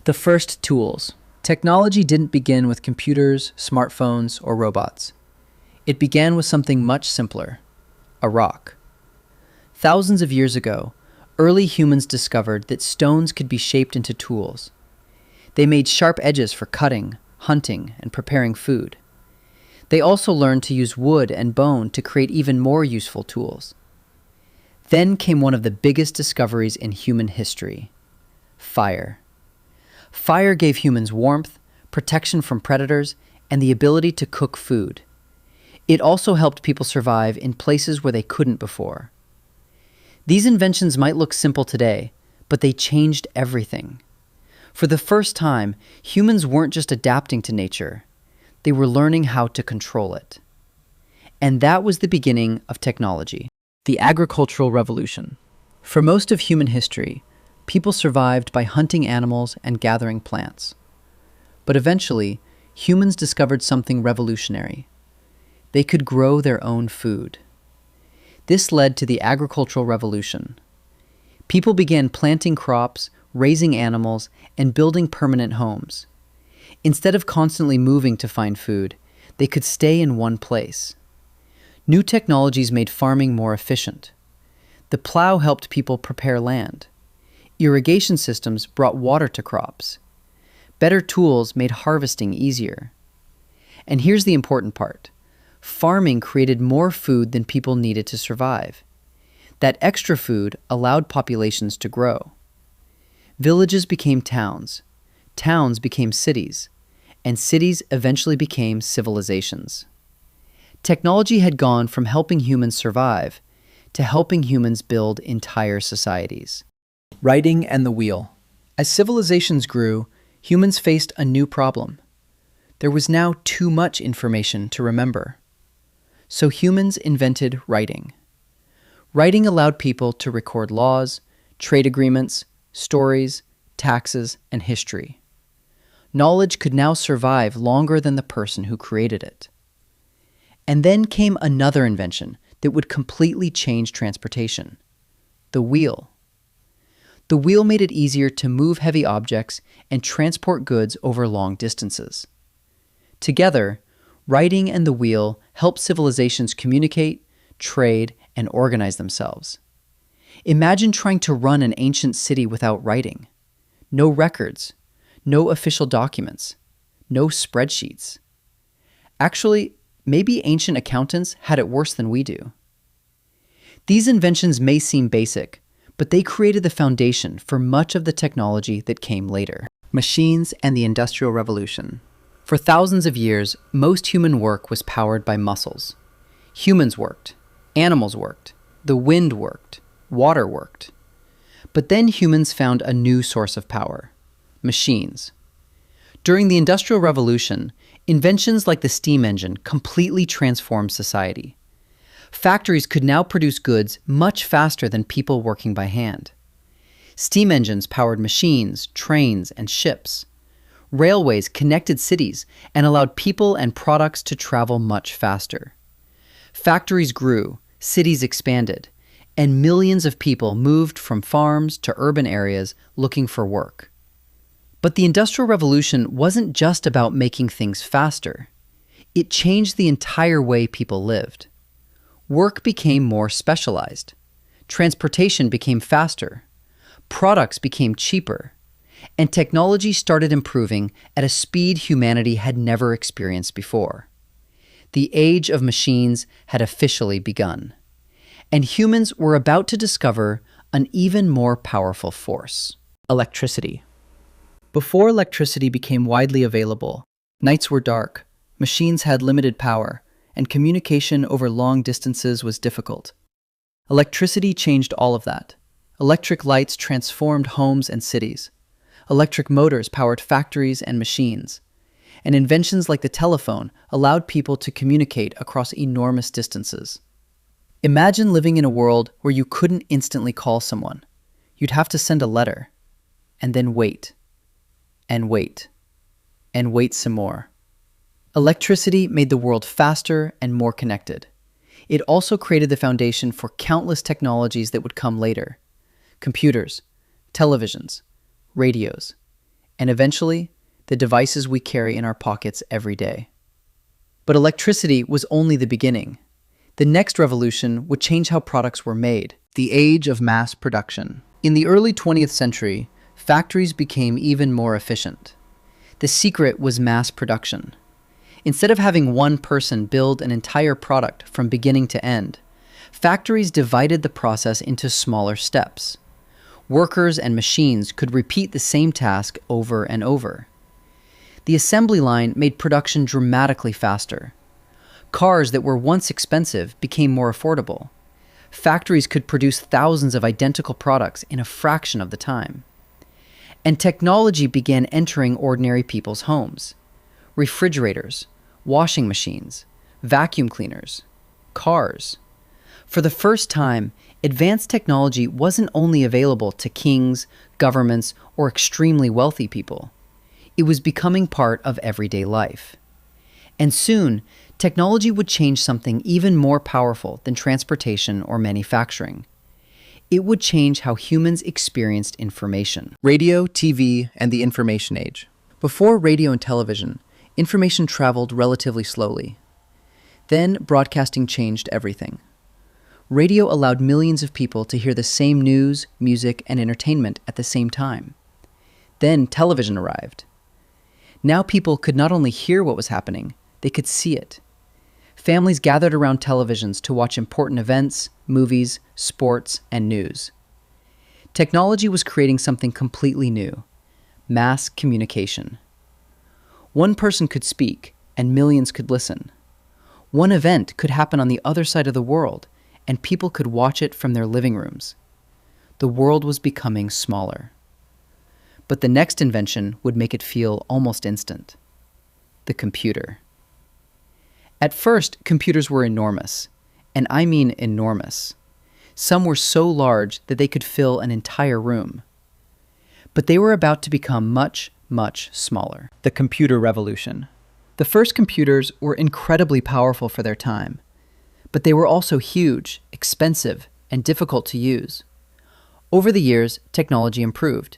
The first tools. Technology didn't begin with computers, smartphones, or robots. It began with something much simpler: a rock. Thousands of years ago, early humans discovered that stones could be shaped into tools. They made sharp edges for cutting, hunting, and preparing food. They also learned to use wood and bone to create even more useful tools. Then came one of the biggest discoveries in human history: fire. Fire gave humans warmth, protection from predators, and the ability to cook food. It also helped people survive in places where they couldn't before. These inventions might look simple today, but they changed everything. For the first time, humans weren't just adapting to nature, they were learning how to control it. And that was the beginning of technology. The agricultural revolution. For most of human history, people survived by hunting animals and gathering plants. But eventually, humans discovered something revolutionary. They could grow their own food. This led to the agricultural revolution. People began planting crops, raising animals, and building permanent homes. Instead of constantly moving to find food, they could stay in one place. New technologies made farming more efficient. The plow helped people prepare land. Irrigation systems brought water to crops. Better tools made harvesting easier. And here's the important part: farming created more food than people needed to survive. That extra food allowed populations to grow. Villages became towns, towns became cities, and cities eventually became civilizations. Technology had gone from helping humans survive to helping humans build entire societies. Writing and the wheel. As civilizations grew, humans faced a new problem. There was now too much information to remember. So humans invented writing. Writing allowed people to record laws, trade agreements, stories, taxes, and history. Knowledge could now survive longer than the person who created it. And then came another invention that would completely change transportation: the wheel. The wheel made it easier to move heavy objects and transport goods over long distances. Together, writing and the wheel helped civilizations communicate, trade, and organize themselves. Imagine trying to run an ancient city without writing. No records, no official documents, no spreadsheets. Actually, maybe ancient accountants had it worse than we do. These inventions may seem basic, but they created the foundation for much of the technology that came later. Machines and the Industrial Revolution. For thousands of years, most human work was powered by muscles. Humans worked, animals worked, the wind worked, water worked. But then humans found a new source of power: machines. During the Industrial Revolution, inventions like the steam engine completely transformed society. Factories could now produce goods much faster than people working by hand. Steam engines powered machines, trains, and ships. Railways connected cities and allowed people and products to travel much faster. Factories grew, cities expanded, and millions of people moved from farms to urban areas looking for work. But the Industrial Revolution wasn't just about making things faster. It changed the entire way people lived. Work became more specialized. Transportation became faster. Products became cheaper. And technology started improving at a speed humanity had never experienced before. The age of machines had officially begun. And humans were about to discover an even more powerful force: electricity. Before electricity became widely available, nights were dark, machines had limited power, and communication over long distances was difficult. Electricity changed all of that. Electric lights transformed homes and cities. Electric motors powered factories and machines. And inventions like the telephone allowed people to communicate across enormous distances. Imagine living in a world where you couldn't instantly call someone. You'd have to send a letter, and then wait, and wait, and wait some more. Electricity made the world faster and more connected. It also created the foundation for countless technologies that would come later: computers, televisions, radios, and eventually, the devices we carry in our pockets every day. But electricity was only the beginning. The next revolution would change how products were made, the age of mass production. In the early 20th century, factories became even more efficient. The secret was mass production. Instead of having one person build an entire product from beginning to end, factories divided the process into smaller steps. Workers and machines could repeat the same task over and over. The assembly line made production dramatically faster. Cars that were once expensive became more affordable. Factories could produce thousands of identical products in a fraction of the time. And technology began entering ordinary people's homes. Refrigerators, washing machines, vacuum cleaners, cars. For the first time, advanced technology wasn't only available to kings, governments, or extremely wealthy people. It was becoming part of everyday life. And soon, technology would change something even more powerful than transportation or manufacturing. It would change how humans experienced information. Radio, TV, and the information age. Before radio and television, information traveled relatively slowly. Then, broadcasting changed everything. Radio allowed millions of people to hear the same news, music, and entertainment at the same time. Then, television arrived. Now people could not only hear what was happening, they could see it. Families gathered around televisions to watch important events, movies, sports, and news. Technology was creating something completely new: mass communication. One person could speak, and millions could listen. One event could happen on the other side of the world, and people could watch it from their living rooms. The world was becoming smaller. But the next invention would make it feel almost instant: the computer. At first, computers were enormous, and I mean enormous. Some were so large that they could fill an entire room. But they were about to become much, much smaller. The computer revolution. The first computers were incredibly powerful for their time, but they were also huge, expensive, and difficult to use. Over the years, technology improved.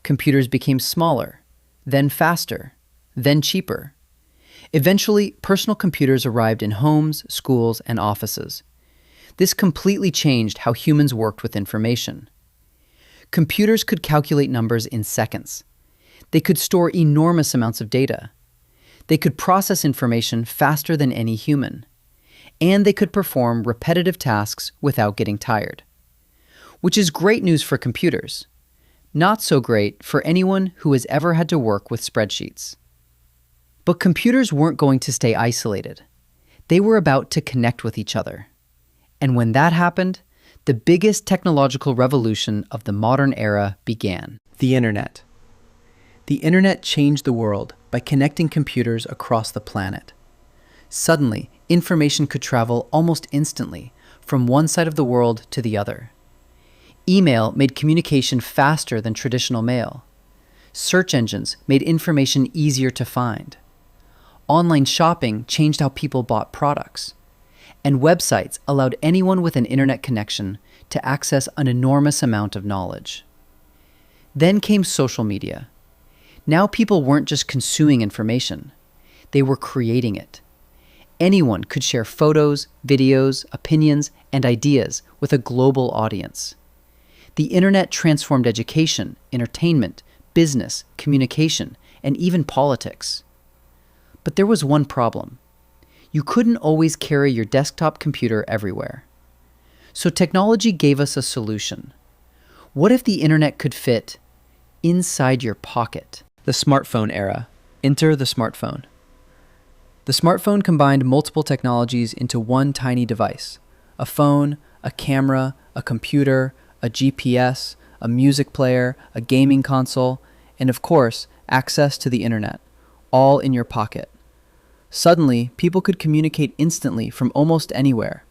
Computers became smaller, then faster, then cheaper. Eventually, personal computers arrived in homes, schools, and offices. This completely changed how humans worked with information. Computers could calculate numbers in seconds. They could store enormous amounts of data. They could process information faster than any human. And they could perform repetitive tasks without getting tired. Which is great news for computers. Not so great for anyone who has ever had to work with spreadsheets. But computers weren't going to stay isolated. They were about to connect with each other. And when that happened, the biggest technological revolution of the modern era began: the Internet. The Internet changed the world by connecting computers across the planet. Suddenly, information could travel almost instantly from one side of the world to the other. Email made communication faster than traditional mail. Search engines made information easier to find. Online shopping changed how people bought products. And websites allowed anyone with an internet connection to access an enormous amount of knowledge. Then came social media. Now people weren't just consuming information, they were creating it. Anyone could share photos, videos, opinions, and ideas with a global audience. The internet transformed education, entertainment, business, communication, and even politics. But there was one problem. You couldn't always carry your desktop computer everywhere. So technology gave us a solution. What if the internet could fit inside your pocket? The smartphone era. Enter the smartphone. The smartphone combined multiple technologies into one tiny device: a phone, a camera, a computer, a GPS, a music player, a gaming console, and of course, access to the internet, all in your pocket. Suddenly, people could communicate instantly from almost anywhere.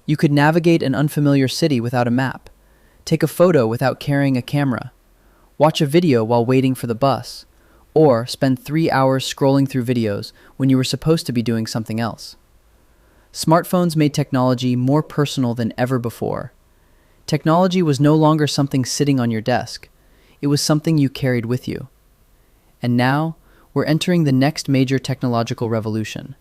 You could navigate an unfamiliar city without a map, take a photo without carrying a camera, watch a video while waiting for the bus, or spend 3 hours scrolling through videos when you were supposed to be doing something else. Smartphones made technology more personal than ever before. Technology was no longer something sitting on your desk. It was something you carried with you. And now, we're entering the next major technological revolution,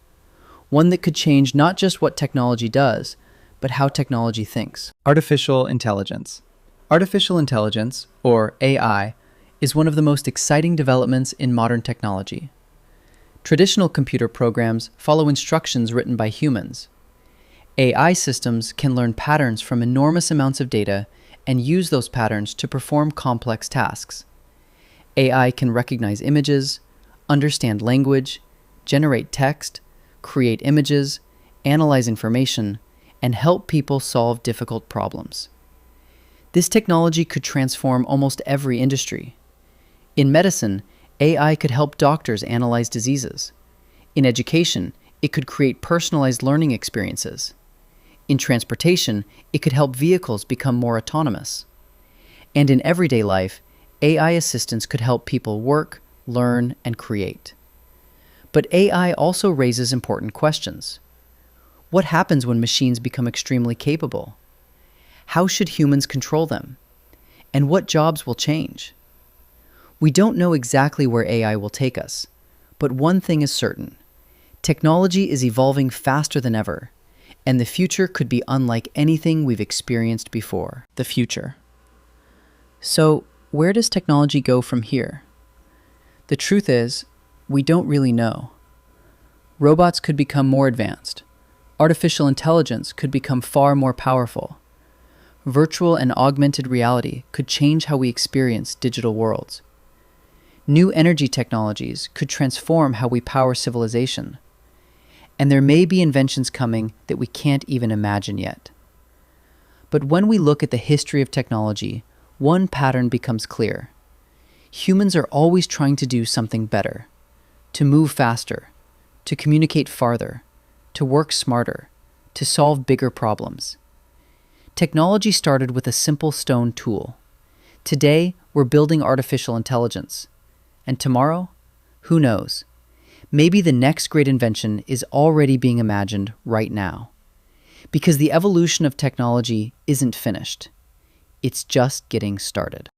one that could change not just what technology does, but how technology thinks. Artificial intelligence. Artificial intelligence, or AI, is one of the most exciting developments in modern technology. Traditional computer programs follow instructions written by humans. AI systems can learn patterns from enormous amounts of data and use those patterns to perform complex tasks. AI can recognize images, understand language, generate text, create images, analyze information, and help people solve difficult problems. This technology could transform almost every industry. In medicine, AI could help doctors analyze diseases. In education, it could create personalized learning experiences. In transportation, it could help vehicles become more autonomous. And in everyday life, AI assistants could help people work, learn, and create. But AI also raises important questions. What happens when machines become extremely capable? How should humans control them? And what jobs will change? We don't know exactly where AI will take us, but one thing is certain. Technology is evolving faster than ever, and the future could be unlike anything we've experienced before. The future. So, where does technology go from here? The truth is, we don't really know. Robots could become more advanced. Artificial intelligence could become far more powerful. Virtual and augmented reality could change how we experience digital worlds. New energy technologies could transform how we power civilization. And there may be inventions coming that we can't even imagine yet. But when we look at the history of technology, one pattern becomes clear. Humans are always trying to do something better, to move faster, to communicate farther, to work smarter, to solve bigger problems. Technology started with a simple stone tool. Today, we're building artificial intelligence. And tomorrow? Who knows? Maybe the next great invention is already being imagined right now. Because the evolution of technology isn't finished. It's just getting started.